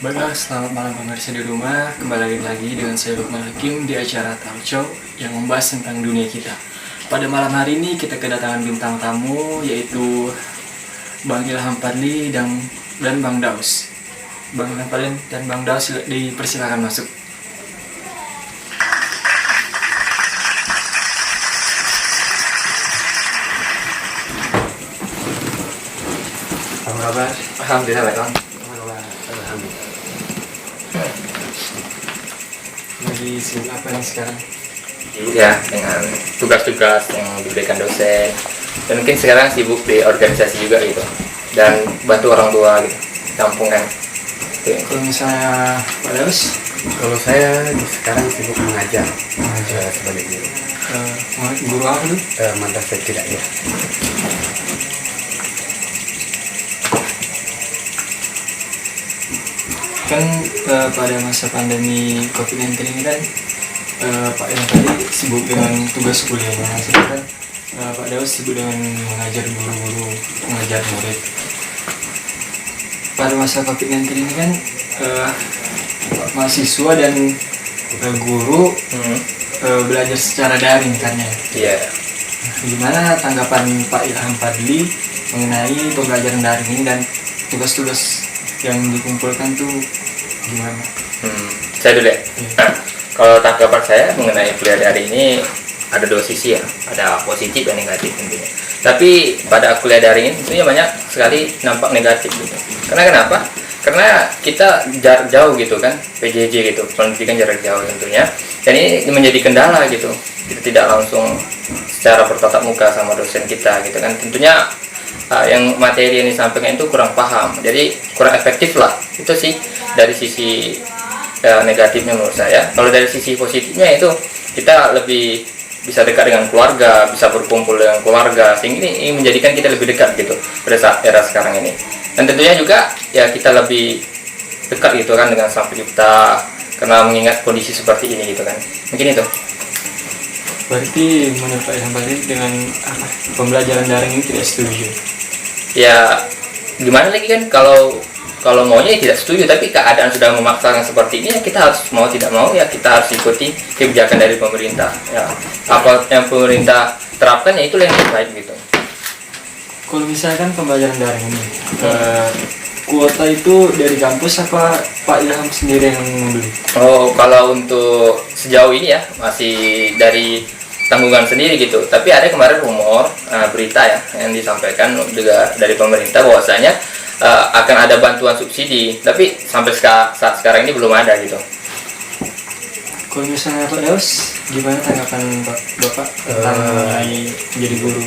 Baiklah, selamat malam pemirsa di rumah. Kembali lagi dengan saya Lukman Hakim di acara Talk Show yang membahas tentang dunia kita. Pada malam hari ini kita kedatangan bintang tamu yaitu Bang Ilham Fadli dan Bang Daus. Bang Ilham Fadli dan Bang Daus dipersilakan masuk. Apa kabar? Alhamdulillah baik Bang. Lagi sibuk apa nih sekarang? Sibuk ya dengan tugas-tugas yang diberikan dosen, dan mungkin sekarang sibuk di organisasi juga gitu, dan bantu orang tua gitu kampung kan. Kalau misalnya Pak Daus, Kalau saya sekarang sibuk mengajar sebagai guru. guru apa tuh? Madrasah ibtidaiyah. Kan pada masa pandemi COVID-19 ini kan Pak yang tadi sibuk dengan tugas kuliahnya, sedangkan Pak Daus sibuk dengan mengajar guru-guru, mengajar murid. Pada masa COVID-19 ini kan mahasiswa dan guru belajar secara daring kan ya. Iya. Gimana tanggapan Pak Ilham Fadli mengenai pembelajaran daring ini dan tugas-tugas yang dikumpulkan tuh gimana? Saya dulu ya. Kalau tanggapan saya mengenai kuliah daring ini ada dua sisi ya, ada positif dan negatif tentunya. Tapi pada kuliah daring ini tentunya banyak sekali nampak negatif gitu. Karena kenapa? Karena kita jarak jauh gitu kan, PJJ gitu, pendidikan jarak jauh tentunya. Dan ini menjadi kendala gitu. Kita tidak langsung secara bertatap muka sama dosen kita gitu kan. Tentunya yang materi yang disampaikan itu kurang paham, jadi kurang efektif lah. Itu sih dari sisi negatifnya menurut saya. Kalau dari sisi positifnya itu kita lebih bisa dekat dengan keluarga, bisa berkumpul dengan keluarga, sehingga ini menjadikan kita lebih dekat gitu pada saat era sekarang ini. Dan tentunya juga ya kita lebih dekat gitu kan dengan sang pencipta, karena mengingat kondisi seperti ini gitu kan. Mungkin itu. Berarti menurut Pak Ilham Fadli dengan pembelajaran daring ini tidak setuju? Ya gimana lagi kan, kalau maunya ya tidak setuju, tapi keadaan sudah memaksakan seperti ini ya kita harus mau tidak mau ya kita harus ikuti kebijakan dari pemerintah ya. Apa yang pemerintah terapkan ya itulah yang terbaik gitu. Kalau misalkan pembelajaran daring ini kuota itu dari kampus apa Pak Ilham sendiri yang membeli? Oh, kalau untuk sejauh ini ya masih dari tanggungan sendiri gitu. Tapi ada kemarin rumor berita ya yang disampaikan juga dari pemerintah bahwasanya akan ada bantuan subsidi, tapi sampai saat sekarang ini belum ada gitu. Kalau misalnya Pak Daus, gimana tanggapan Bapak tentang mengenai menjadi guru?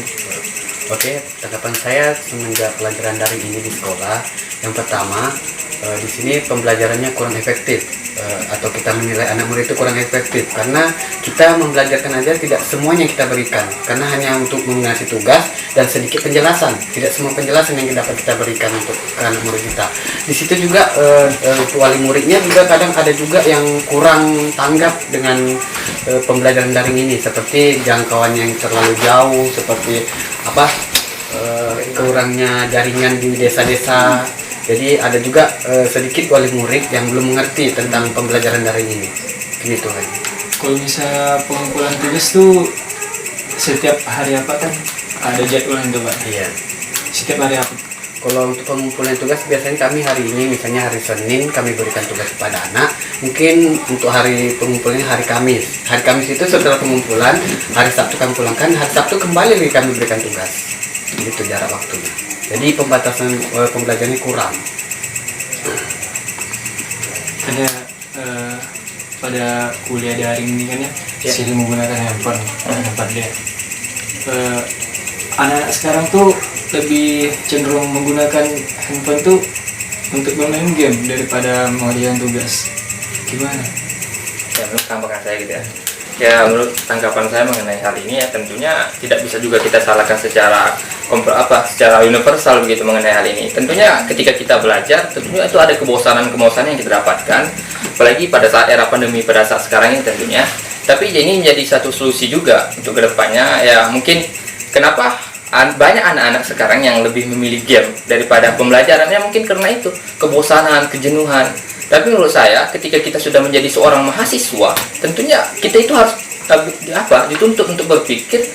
Oke, tanggapan saya semenjak pelajaran daring ini di sekolah, yang pertama di sini pembelajarannya kurang efektif, atau kita menilai anak murid itu kurang efektif karena kita membelajarkan aja tidak semuanya kita berikan, karena hanya untuk mengasih tugas dan sedikit penjelasan, tidak semua penjelasan yang dapat kita berikan untuk anak murid kita. Di situ juga wali muridnya juga kadang ada juga yang kurang tanggap dengan pembelajaran daring ini, seperti jangkauannya yang terlalu jauh, seperti kurangnya jaringan di desa-desa. Jadi ada juga sedikit wali murid yang belum mengerti tentang pembelajaran daring ini. Gitu kan. Kalau misalnya pengumpulan tugas tuh setiap hari apa kan ada jadwalnya tuh Pak? Iya. Setiap hari apa? Kalau untuk pengumpulan tugas biasanya kami hari ini, misalnya hari Senin kami berikan tugas kepada anak. Mungkin untuk hari pengumpulannya hari Kamis. Hari Kamis itu setelah pengumpulan, hari Sabtu kami pulangkan, hari Sabtu kembali lagi kami berikan tugas. Itu jarak waktunya. Jadi pembatasan pembelajarannya kurang. Ada pada kuliah daring ini kan ya, sering menggunakan handphone, dia. Anak-anak sekarang tuh lebih cenderung menggunakan handphone tuh untuk bermain game daripada mengerjakan tugas. Gimana? Ya menurut tanggapan saya gitu ya. Ya menurut tanggapan saya mengenai hal ini ya tentunya tidak bisa juga kita salahkan secara universal begitu mengenai hal ini. Tentunya ketika kita belajar tentunya itu ada kebosanan-kebosanan yang kita dapatkan, apalagi pada saat era pandemi pada saat sekarang ini tentunya. Tapi ini menjadi satu solusi juga untuk kedepannya ya. Mungkin kenapa banyak anak-anak sekarang yang lebih memilih game daripada pembelajarannya, mungkin karena itu kebosanan, kejenuhan. Tapi menurut saya ketika kita sudah menjadi seorang mahasiswa, tentunya kita itu harus dituntut untuk berpikir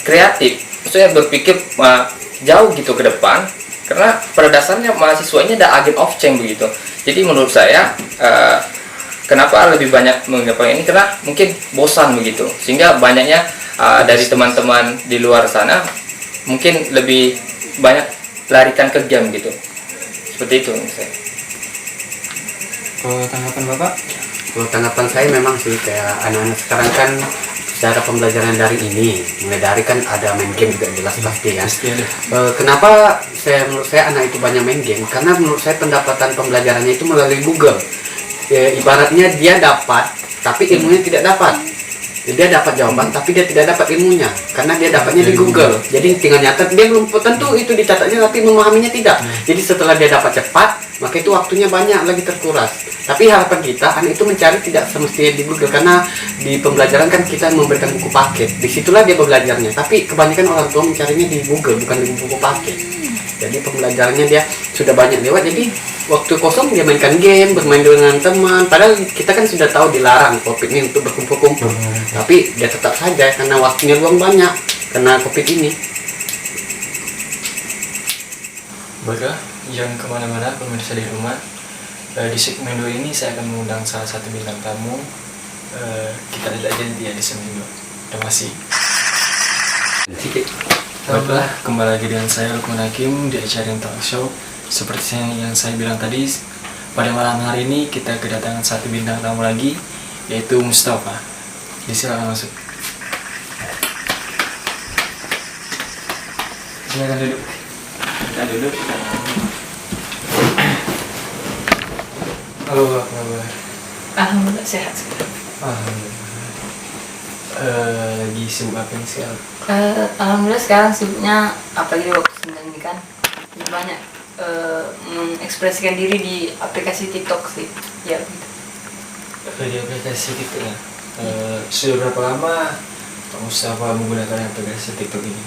kreatif, maksudnya berpikir jauh gitu ke depan, karena pada dasarnya mahasiswa ini ada agen of change begitu. Jadi menurut saya kenapa lebih banyak mengapa ini, karena mungkin bosan begitu, sehingga banyaknya dari teman-teman di luar sana mungkin lebih banyak larikan ke game gitu, seperti itu menurut saya. Kalau tanggapan Bapak? Kalau tanggapan saya memang sih kayak anak-anak sekarang kan cara pembelajaran dari ini mulai dari kan ada main game juga jelas pasti kan. Kenapa menurut saya anak itu banyak main game? Karena menurut saya pendapatan pembelajarannya itu melalui Google. Ibaratnya dia dapat tapi ilmunya tidak dapat. Dia dapat jawaban tapi dia tidak dapat ilmunya karena dia dapatnya di Google. Jadi tinggal nyatet, dia belum tentu itu dicatatnya tapi memahaminya tidak. Jadi setelah dia dapat cepat, maka itu waktunya banyak lagi terkuras. Tapi harapan kita anak itu mencari tidak semestinya di Google, karena di pembelajaran kan kita memberikan buku paket. Disitulah dia belajarnya. Tapi kebanyakan orang tua mencarinya di Google bukan di buku paket. Jadi pembelajarannya dia sudah banyak lewat. Jadi waktu kosong dia mainkan game, bermain dengan teman. Padahal kita kan sudah tahu dilarang COVID ini untuk berkumpul-kumpul. Tapi dia tetap saja karena waktunya luang banyak karena COVID ini. Baiklah, jangan kemana-mana pemirsa di rumah. Di segmen 2 ini saya akan mengundang salah satu bintang tamu. Kita lihat aja nanti ya di segmen 2. Terima kasih. Baiklah, kembali lagi dengan saya Lukman Hakim di acara Talk Show. Seperti yang saya bilang tadi, pada malam hari ini kita kedatangan satu bintang tamu lagi, yaitu Mustafa. Silakan masuk. Silakan duduk. Kita duduk. Halo, apa kabar? Alhamdulillah sehat sekarang. Alhamdulillah. Lagi sibuk apa nih sekarang? Alhamdulillah sekarang sibuknya apalagi di waktu senggang ini kan lebih banyak mengekspresikan diri di aplikasi TikTok sih. Ya gitu. Di aplikasi TikTok ya. Sudah berapa lama Pak Mustafa menggunakan aplikasi TikTok ini?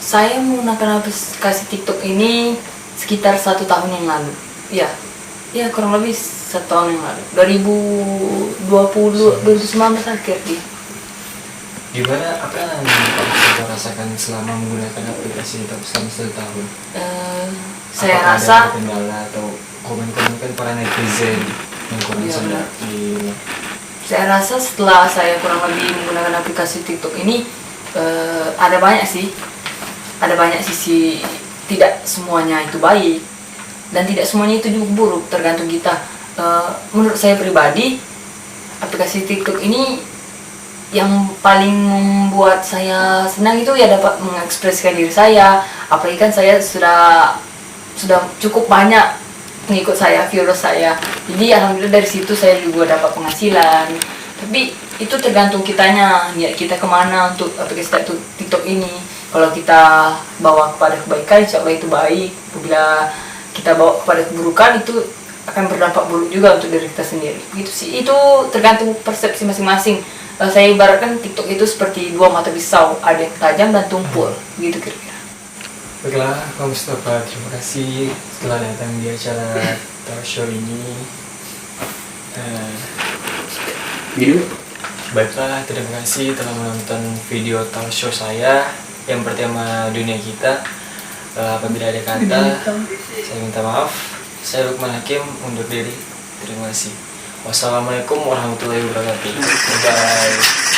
Saya menggunakan aplikasi TikTok ini sekitar 1 tahun yang lalu. Ya kurang lebih 1 tahun yang lalu. 2019 akhir di. Gimana, apa yang Pak Mustafa rasakan selama menggunakan aplikasi TikTok selama 1 tahun? Saya Apakah rasa ada kendala atau komen-komen kan para netizen yang kurang Iya, sedap di Saya rasa setelah saya kurang lebih menggunakan aplikasi TikTok ini ada banyak sisi, tidak semuanya itu baik dan tidak semuanya itu juga buruk, tergantung kita. Menurut saya pribadi, aplikasi TikTok ini yang paling membuat saya senang itu ya dapat mengekspresikan diri saya, apalagi kan saya sudah cukup banyak pengikut saya, viewers saya. Jadi alhamdulillah dari situ saya juga dapat penghasilan. Tapi itu tergantung kitanya, niat kita kemana untuk aplikasi TikTok ini. Kalau kita bawa kepada kebaikan, insya Allah itu baik. Apabila kita bawa kepada keburukan, itu akan berdampak buruk juga untuk diri kita sendiri. Gitu sih. Itu tergantung persepsi masing-masing. Saya ibaratkan TikTok itu seperti 2 mata pisau, ada yang tajam dan tumpul. Gitu kira-kira. Baiklah, Pak Mustafa, terima kasih telah datang di acara talk show ini. Baiklah, terima kasih telah menonton video talk show saya yang bertema dunia kita. Apabila ada kata, saya minta maaf. Saya Lukman Hakim undur diri. Terima kasih. Wassalamualaikum warahmatullahi wabarakatuh. Bye.